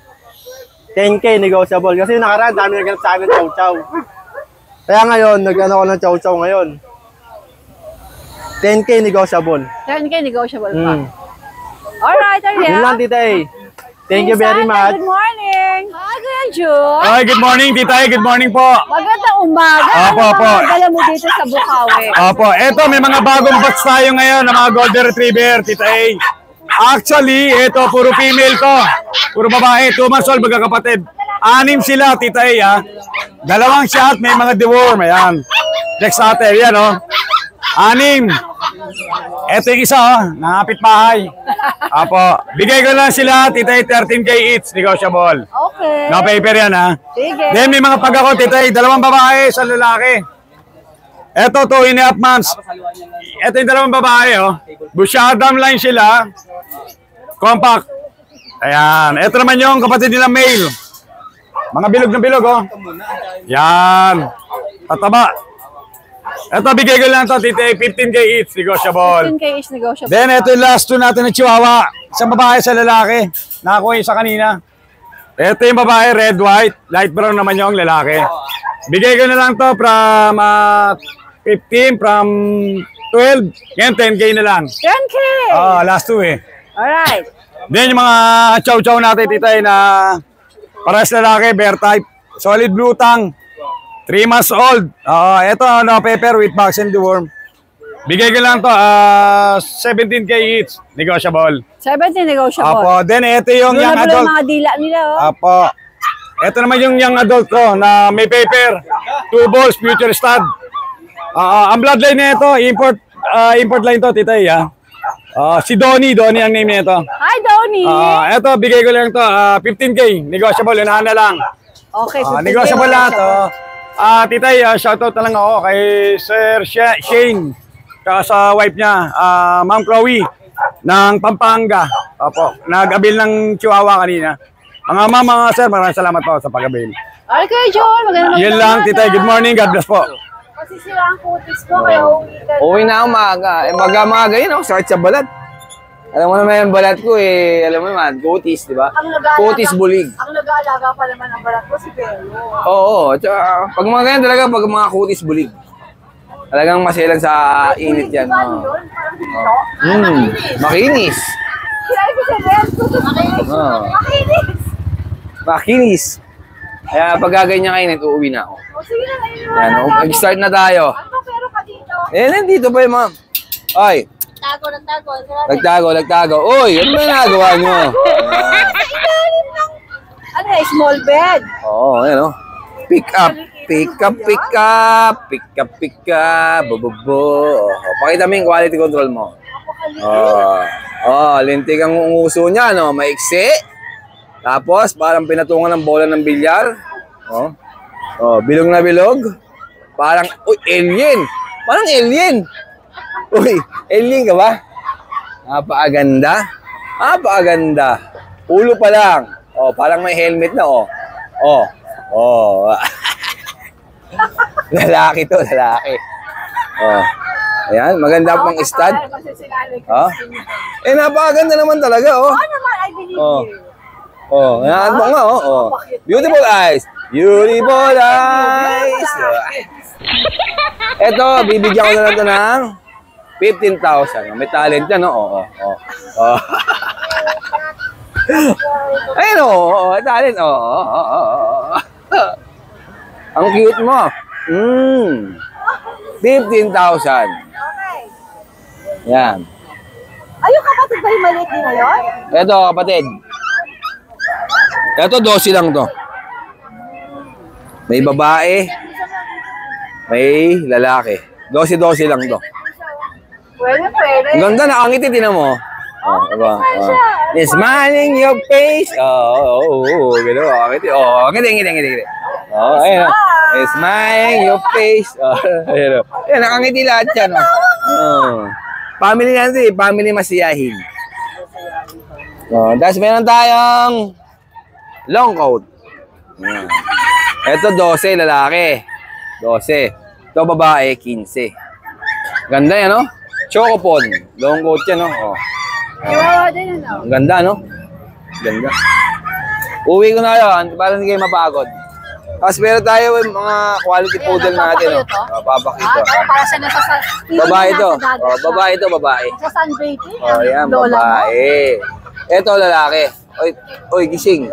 10K negotiable. Kasi nakaraan, dami naghanap sa akin ng chow-chow. Kaya ngayon, nag-ano ko ng chow-chow ngayon. 10K negotiable. 10K negotiable pa. Alright, Yun Ariel. lang, Tita A. Thank you very much. Good morning. Hi, Kuya Jun. Hi, good morning, Tita. Good morning po. Magandang umaga. Opo, Ano opo. mga dala mo dito sa Bukawi? Opo, eto may mga bagong batch tayo ngayon ng mga Golden Retriever, Tita A. Actually, eto puro female to. Puro babae, 2 months old, magkakapatid. 6 sila, Tita A, Dalawang shot, may mga deworm, ayan. Next natin, yan, 6. Eto yung isa, nakapit bahay. Apo, bigay ko lang sila, Tita A, 13K each, negotiable. Okay. No paper yan, Sige. Then may mga pag ako, Tita A, 2 babae, 1 lalaki. Eto, 2.5 months. Eto yung 2 babae, Bushadam line sila. Compact. Ayan. Eto naman yung kapatid nila male. Mga bilog na bilog, Yan. Tataba. Eto, bigay ko lang to, Tita A, 15K each, negotiable. 15K is negotiable. Then, ito yung last 2 natin ng Chihuahua. Isang babae sa lalaki. Nakakuha yung isa kanina. Ito yung babae, red, white. Light brown naman yung lalaki. Bigay ko na lang to from 15, from 12. Ngayon, 10K na lang. 10K. Last 2 Alright. Then, yung mga chow-chow natin, Tita, na pares lalaki, bear type. Solid blue tongue. 3 months old. Ito, paper with vaccine deworm. Bigay ko lang to, 17K each. Negotiable. 17 negotiable. Apo, then ito yung young Yung adult. mga dila nila, Apo. Ito naman yung young adult ko na may paper. 2 balls, future stud. Ang bloodline nito, import line to, Tita A. Si Donnie ang name nito. Hi, Donnie. Ito, bigay ko lang to, 15K. Negotiable, unahan na lang. Okay, 15K. Negotiable lang to. Tita A, shoutout na lang ako kay Sir Shane. Kaya sa wife niya, Ma'am Chloe ng Pampanga. Opo, nag-abil ng Chihuahua kanina. Mga sir, maraming salamat po sa pag-abil. Okay, John. Magandang Yun lang, Tita A. Good morning. God bless po. Kasi sila ang kutis ko, kaya uwi ka. Uwi na ako maaga. Maga-maga yun, sakit sa balat. Alam mo naman yung balat ko alam mo naman, kutis, di ba? Kutis bulig. Ang nag-aalaga pa naman ang balat ko si Belo. Oo, tsaka pag mga ganyan talaga, pag mga kutis bulig. Talagang maselan sa init yan. Makinis. Kaya ko si Belo. Makinis. Kaya pag gaganyan kainit, uuwi na ako. Sige na, Yan, mag-start na tayo. ano pero ka dito? Nandito pa yung ma'am. Ay, Tago ng tago. nagtago. Uy, ano ba nagawa nyo? Ano eh, small bed. Oo, ayan o. Pick up, bububo. Pakita mo yung quality control mo. Lintik ang uso niya, no? Maiksi. Tapos, parang pinatungan ng bola ng bilyar. Bilog na bilog. Parang, alien. Parang alien. Alien ka ba? Napakaganda. Ulo pa lang. Parang may helmet na, lalaki to, lalaki. Ayan, maganda pang stud. Napakaganda naman talaga, Ano naman, I believe you. Ayan mo nga, Beautiful eyes. Beautiful eyes. Eto, bibigyan ko na lang ito ng 15,000. May talent yan, Ayun, talent, Ang cute mo. 15,000. Yan. Ay, yung kapatid ba yung maliit din na yun? Eto, kapatid. Eto, 12 lang to. May babae. May lalaki. 12 lang to. Pwede. Ang ganda, nakangiti, tinan mo. Diba? Smiling your face. Gano'n. Ngiti. Ayun. Smiling your face. Ayun. Nakangiti lahat yan. Family natin, family masiyahin. Tapos meron tayong long coat. Ito 12, lalaki. 12. Ito babae, 15. Ganda yan, Chocopon. Long coat yan, Chihuahua din, ano? Ang ganda, no? Ganda. Uwi ko na yun para hindi kayo mapagod. Tapos meron tayo yung mga quality poodle natin. No? Papakito. Para siya nasa Babae ito. Oh, babae ito, babae. Sa sunbathing. Oh, yan, babae. Ito, lalaki. Oy, gising.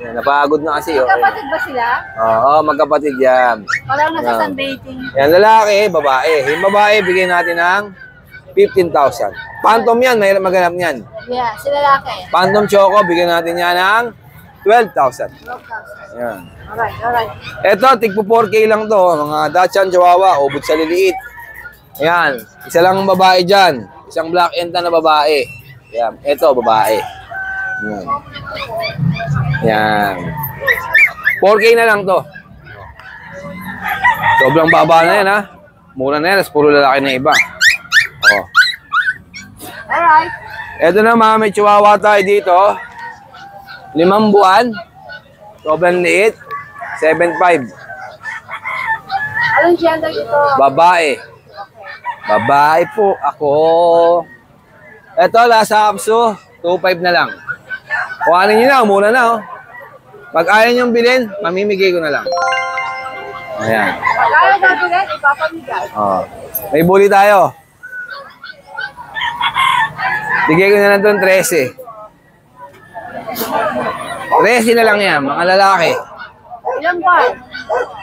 Yan, napagod na kasi. Magkapatid ba sila? Oo, magkapatid yan. Parang nasa sunbathing. Yan, lalaki, babae. Yung babae, bigyan natin ng 15,000. Phantom yan, mahirap maghanap niyan. Yeah, si lalaki. Phantom Choco, bigyan natin yan ng 12,000. Yan. Alright. Ito, tigpo 4K lang to. Mga Dachshund Chihuahua, ubod sa liliit. Ayan, isa lang ang babae dyan. Isang black and tan na babae. Ayan, ito, babae. Ayan. Ayan. 4K na lang to. Sobrang baba na yan, ha. Mura na yan, puro lalaki na iba. Oh. Alright. Ito na, mga may Chihuahua tayo dito. 5 buwan. Sobrang liit. 7.5. Anong gender dito? Babae. Babae po ako. Ito, Lhasa Apso. 2.5 na lang. Kuhanin nyo na, mura na, oh. Pag ayaw nyo bilhin, mamimigay ko na lang. Ayan. Pag ayaw gagawin, ipapamigay. Oh. May bully tayo. Bigay ko na lang doon 13. 13 na lang yan, mga lalaki. Ilang buwan?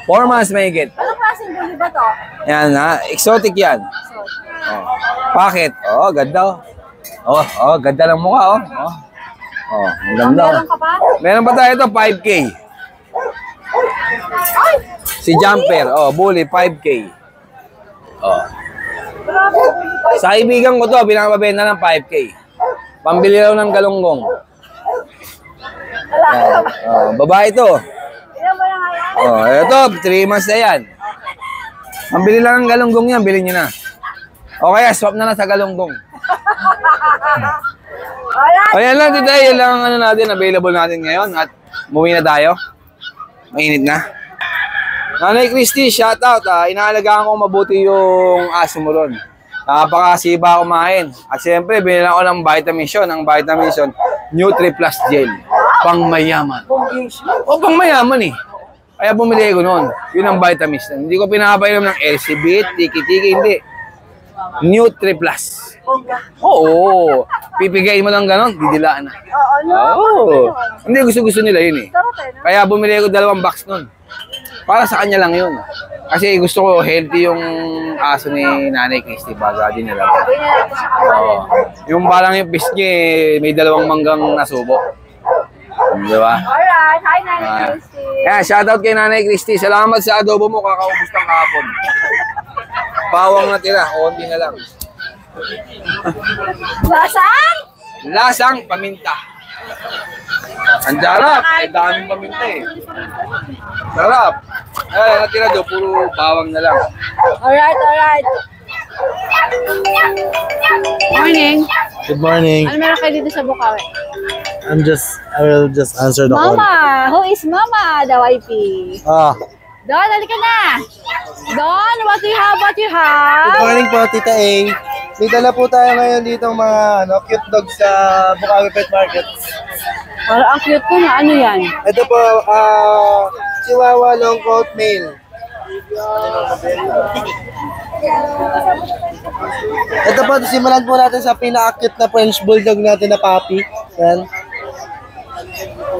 4 months may higit. Anong klaseng bully ba to? Yan ha, exotic yan. Oh. Bakit? Oh, ganda oh. Oh, ganda lang mukha oh. Oh, ang ganda. Meron ka pa? Meron pa tayo ito, 5K. Si Jumper, oh, bully, 5K. Oh. Sa kaibigan ko to, pinakababenta ng 5K. Pambili raw ng galunggong. Oh, babae to. Ilan mo na nga yan? Oh, ito, 3 months na yan. Pambili lang ng galunggong yan, bilhin nyo na. O kaya, swap na lang sa galunggong. O yan lang, tita, yan lang ang ano natin, available natin ngayon. At umuwi na tayo. Mainit na. Nanay Christy, shout out. Inaalagaan ko mabuti yung aso mo ron. Napakasiba kumain. At siyempre, binilang ko ng vitamin yun. Ang vitamin yun, Nutri Plus Gel. Pangmayaman. O, pangmayaman eh. Kaya bumili ko noon. Yun ang vitamins. Hindi ko pinapainom ng LCBit, tiki-tiki, hindi. Nutri Plus. Oo. Pipigay mo lang ganon, didilaan na. Oo. Hindi, gusto-gusto nila yun eh. Kaya bumili ko 2 box noon. Para sa kanya lang yun. Kasi gusto ko healthy yung aso ni Nanay Christy. Baga din nila. Oo. Yung parang yung fish niya may 2 manggang nasubo. Diba? Alright. Hi, Nanay Christy. Kaya shoutout kay Nanay Christy. Salamat sa adobo mo. Kakaubos ng kahapon. Pawang na tira. Konti na lang. Lasang? Lasang paminta. Ang sarap. Ay, daming paminta eh. Sarap. Ay, natira doon. Puro bawang na lang. Alright. Morning. Good morning. Ano meron kayo dito sa Bukawi? I will just answer the call. Mama! Who is Mama? The wifey. Don, halika na! Don, what do you have? Good morning po, Tita A. May dala po tayo ngayon dito mga cute dogs sa Bukawi Pet Market. Parang ang cute ko na. Ano yan? Ito po, Chihuahua Long Coat Male. Ito po, simulan po natin sa pinaka-cute na French Bulldog natin na puppy. Yan.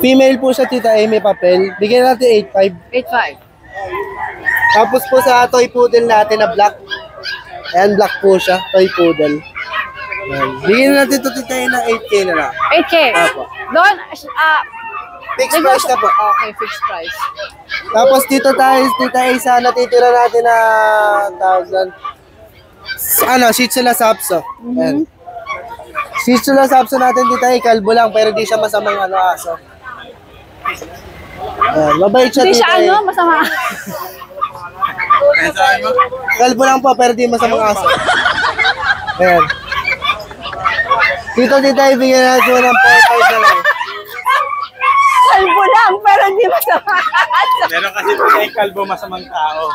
Female po siya, Tita A, may papel. Bigyan natin 8.5. 8.5. Tapos po sa toy poodle natin na black. Ayan, black po siya, toy poodle. Ayan. Bigyan natin ito, Tita A, ng 8K na lang. 8K? Apo. Don, Fixed price na po. Okay, fixed price. Tapos dito tayo, Tita A, sa natitira natin na Shih Tzu Lhasa Apso. Ayan. Shih Tzu Lhasa Apso natin, Tita A, kalbo lang, pero di siya masamang aso. Ayan, mabait siya, Hindi Tita siya A. masama. Kalbo lang po, pero di masamang aso. Ayan. Dito, Tita A, bigyan natin po ng 4.5 na lang. Kalbo lang, pero hindi masama. Meron kasi po kay kalbo masamang tao.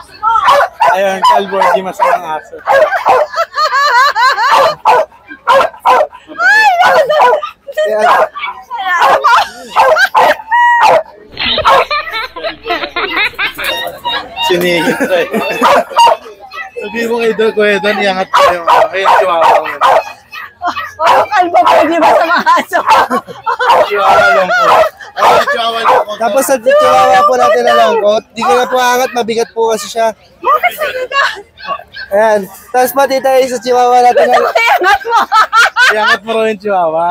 Ayun, kalbo hindi masamang aso. Ay, Sinigit ko eh. Sabi mo kay Doc, kuya Don, iangat ko yung chihuahua mo. Kalbo pa, di ba sa mga aso? Chihuahua lungkot. Chihuahua lungkot. Tapos sa chihuahua po natin na lungkot, di ko na po angat, mabigat po kasi siya. Bakit mabigat? Ayan. Tapos pati tayo sa chihuahua natin na... Iangat mo! Iangat mo rin yung chihuahua.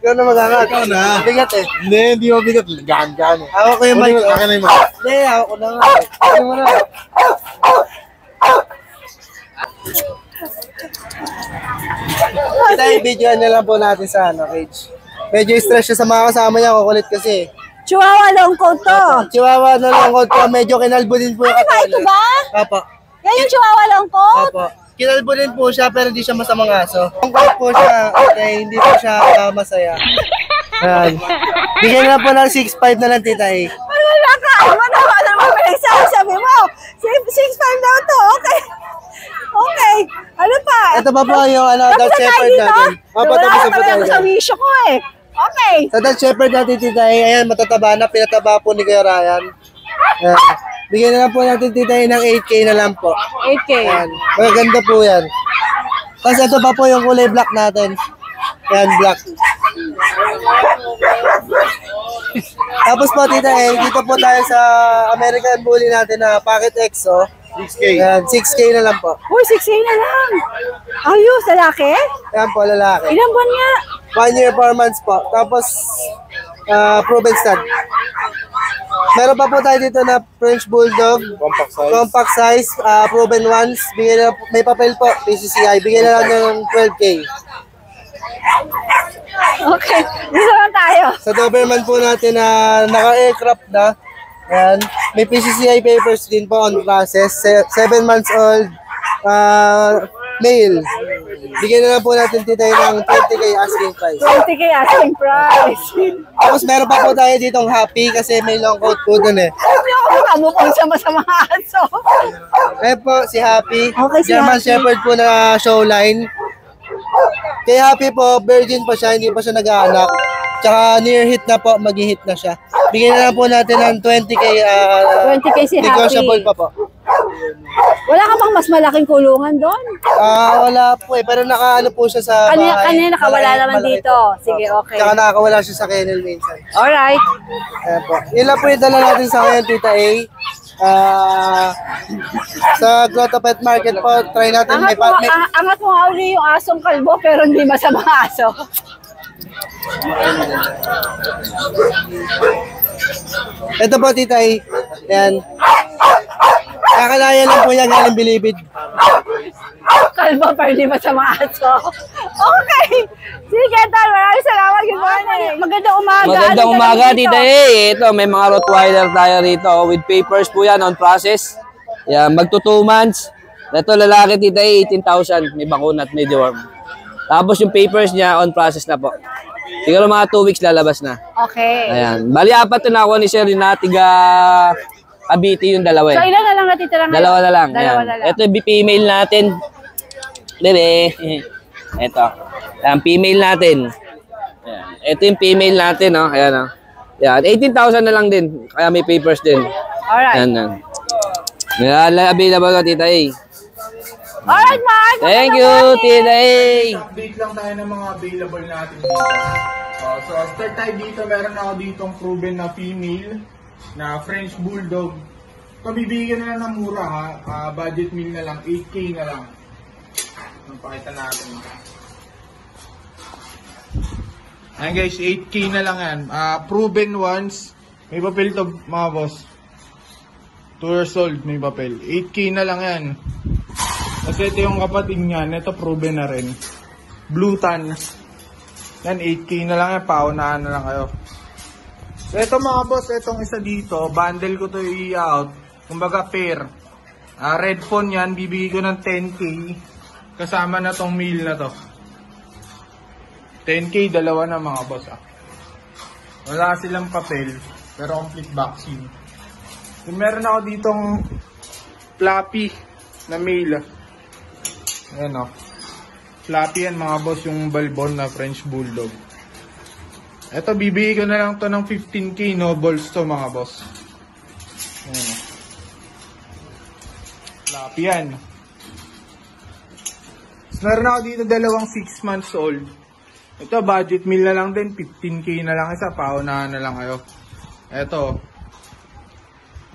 Ikaw na mag-angat. Ikaw na. Bigat eh. Hindi mo bigat. Gaan-gaan eh. Hawak ko yung mic. Akin na yung mic. Hindi, hawak ko na nga. Ano mo na. Kita yung videoan na lang po natin sa cage. Medyo stress siya sa mga kasama niya. Kukulit kasi. Chihuahua longcoat to. Chihuahua na longcoat po. Medyo kinalbo din po yung katawan. Ito ba? Apo. Yan yung chihuahua longcoat? Apo. Kinalbo din po siya pero hindi siya masamang aso. Longcoat po siya. Okay, hindi po siya masaya. Ayan. Bigyan na po ng 6'5 na lang, tita eh. Wala ka. Ano mo pinagsasabi mo? 6'5 daw to. Okay. Okay. Ano pa? Ito pa po yung Dutch Shepherd natin. Opo, tapos po tayo. Sa wisyo ko eh. Okay. Sa Dutch Shepherd natin, tita eh. Ayan, matataba na. Pinataba po ni Kuya Ryan. Ayan. Bigyan na lang po natin, tita eh, ng 8K na lang po. 8K. Ayan. Maganda po yan. Tapos ito pa po yung kulay black natin. Ayan, black. Tapos po, tita eh, dito po tayo sa American Bully natin na Pocket EXO. 6K. Ayan, 6K na lang po. Uy, 6K na lang. Ayos, lalaki? Ayan po, lalaki. Ilang buwan nga? 1 year, 4 months po. Tapos, proven stud. Meron pa po tayo dito na French Bulldog. Compact size. Proven ones. Bigyan na, may papel po, PCCI. Bigyan na lang ng 12K. Okay, dito lang tayo. Sa Doberman po natin na naka-aircraft na. Ayan. May PCCI papers din po on process. 7 months old. Male. Bigyan na lang po natin dito ng 20K asking price. 20K asking price. Tapos meron pa po tayo ditong happy kasi may long coat po dun eh. Hindi ako makamukong siya masama aso. Ayan po, si Happy. Okay, si German Happy. Shepherd po na show line. Kay Happy po, virgin pa siya, hindi pa siya nag-aanak. Tsaka near hit na po, mag-hit na siya. Bigyan na lang po natin ng 20K. 20K si Happy. Negotiable pa po. Wala ka bang mas malaking kulungan doon? Wala po eh, pero naka-ano po siya sa bahay. Kanina nakawala Malaki- naman malaki dito. po. Sige, okay. Tsaka nakakawala siya sa kennel minsan. Alright. Ayan po. Yun lang po yung dala natin sa ngayon, Tita A. Sa Grotto Pet Market po, try natin. Angat mo nga uli yung asong kalbo pero hindi masama aso. Ito po, Tita A. Ayan. Kakalaya lang po yan galing Bilibid. Kalbo pero hindi masama aso. Okay. Sige, Tal. Maraming salamat. Good morning. Magandang umaga. Magandang Ano umaga, dito? Tita A. Ito, may mga Rottweiler tayo rito. With papers po yan on process. Yan, magto 2 months. Ito, lalaki, Tita A, 18,000. May bakuna at may deworm. Tapos yung papers niya on process na po. Siguro mga 2 weeks lalabas na. Okay. Ayan. Bali, 4 na ako ni Sir na tiga Cavite yung dalawa. So, ilan na lang natitira ngayon? Dalawa na lang. Dalawa Ayan. na lang. Ito yung female natin. Bebe. Ito. Ayan, female natin. Ayan. Ito yung female natin, no? Ayan, no? Ayan. 18,000 na lang din. Kaya may papers din. Alright. Ayan, ayan. Ayan, available ka, Tita A. Alright, Mark. Thank you, Tita A. Update lang tayo ng mga available natin dito. So, start tayo dito. Meron ako ditong proven na female na French Bulldog. Ito, bibigyan na lang ng mura ha. Budget meal na lang. 8K na lang. Pakita natin. Ayan guys, 8K na lang yan. Proven ones. May papel to mga boss. 2 years old, may papel. 8K na lang yan. Kasi ito yung kapatid niyan. Ito proven na rin. Blue tan. Yan, 8K na lang yan. Paunahan na lang kayo. So ito mga boss, itong isa dito. Bundle ko to i-out. Kumbaga pair. Red phone yan. Bibigay ko ng 10K. Kasama na tong meal na to. 10K, dalawa na mga boss Wala silang papel. Pero complete vaccine. So, meron ako ditong floppy na mail. Ayan o. Fluffy yan mga boss, yung Balbon na French Bulldog. Ito, bibigay ko na lang to ng 15K, no balls to mga boss. Ayan. Fluffy yan. Meron ako dito dalawang 6 months old. Ito, budget meal na lang din. 15K na lang isa. Paunahan na lang kayo. Ito.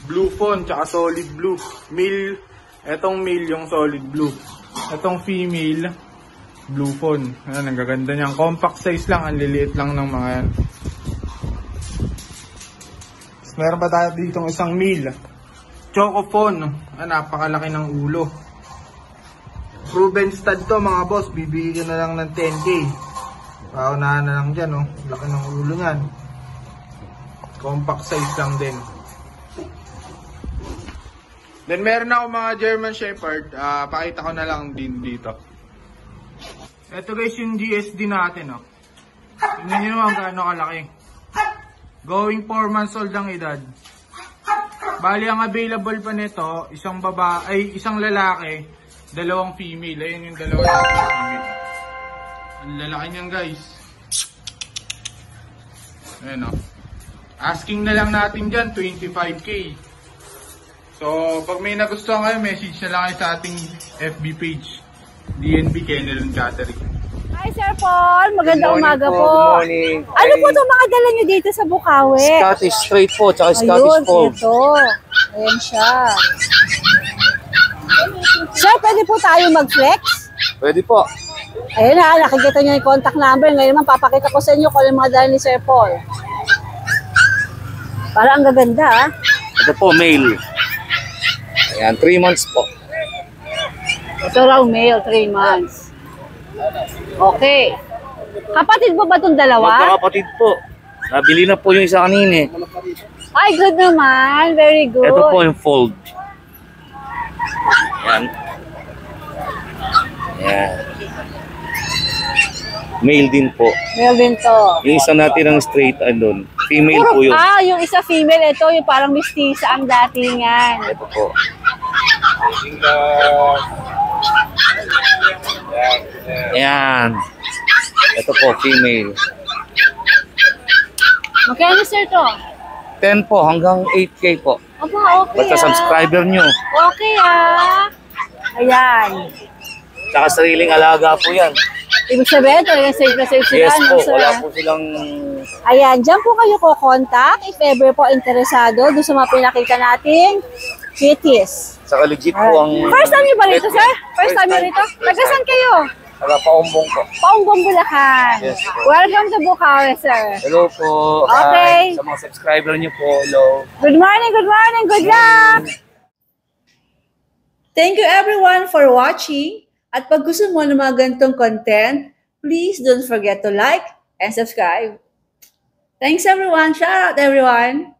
Blue phone, tsaka solid blue. Male. Etong male yung solid blue. Etong female, blue phone. Ayan, ang gaganda niyan. Compact size lang. Ang liliit lang ng mga yan. Meron pa tayo ditong isang male. Choco phone. Napakalaki ng ulo. Proven stud to mga boss, bibigyan na lang ng 10K. Paunahan na lang dyan, oh. Laki ng ulo nyan. Compact size lang din. Then meron ako mga German Shepherd, pakita ko na lang din dito. Ito guys yung GSD natin, oh. Tingnan nyo naman gaano kalaki. Going 4 months old ang edad. Bali ang available pa nito, isang lalaki, dalawang female. Ayun yung dalawang female. Ang lalaki niyan guys. Ayan o. Asking na lang natin dyan, 25K. So, pag may nagustuhan kayo, message na lang kayo sa ating FB page. DNB Kennel and Catering. Hi Sir Paul, magandang umaga po. Good morning. Ano po itong mga dala nyo dito sa Bukawi? Scottish straight po, tsaka Scottish fold. Ayun, ito. Ayan siya. Sir, pwede po tayo mag-flex? Pwede po. Ayun ha, nakikita nyo yung contact number. Ngayon naman, papakita ko sa inyo kung ano mga dala ni Sir Paul. Para ang gaganda ha. Ito po, male. Ayan, 3 months po. Ito raw male, 3 months. Okay. Kapatid mo ba itong dalawa? Magkakapatid po. Nabili na po yung isa kanina. Ay, good naman. Very good. Ito po yung fold. Ayan. Ayan. Male din po. Male din to. Yung isa natin ang straight doon. Female po yun. Yung isa female. Ito yung parang mistisa ang datingan. Ito po. Ayan. Ito po, female. Magkano sir to? 10 po, hanggang 8K po. Aba, okay Basta subscriber nyo. Okay Ayan. Tsaka sariling alaga po yan. Ibig sabihin, talagang safe na safe sila. Yes po, sir? wala po silang... Ayan, dyan po kayo ko-contact if ever po interesado doon sa mga pinakita nating kitties. Saka legit po ang... First time nyo ba rito, sir? First time nyo rito? Tagasan kayo? Saka paumbong po. Paumbong Bulacan. Yes po. Welcome to Bukawi, sir. Hello po. Okay. Hi. Sa mga subscriber nyo po, hello. Good morning, good morning, good luck! Thank you everyone for watching. At pag gusto mo ng mga ganitong content, please don't forget to like and subscribe. Thanks everyone. Shout out everyone.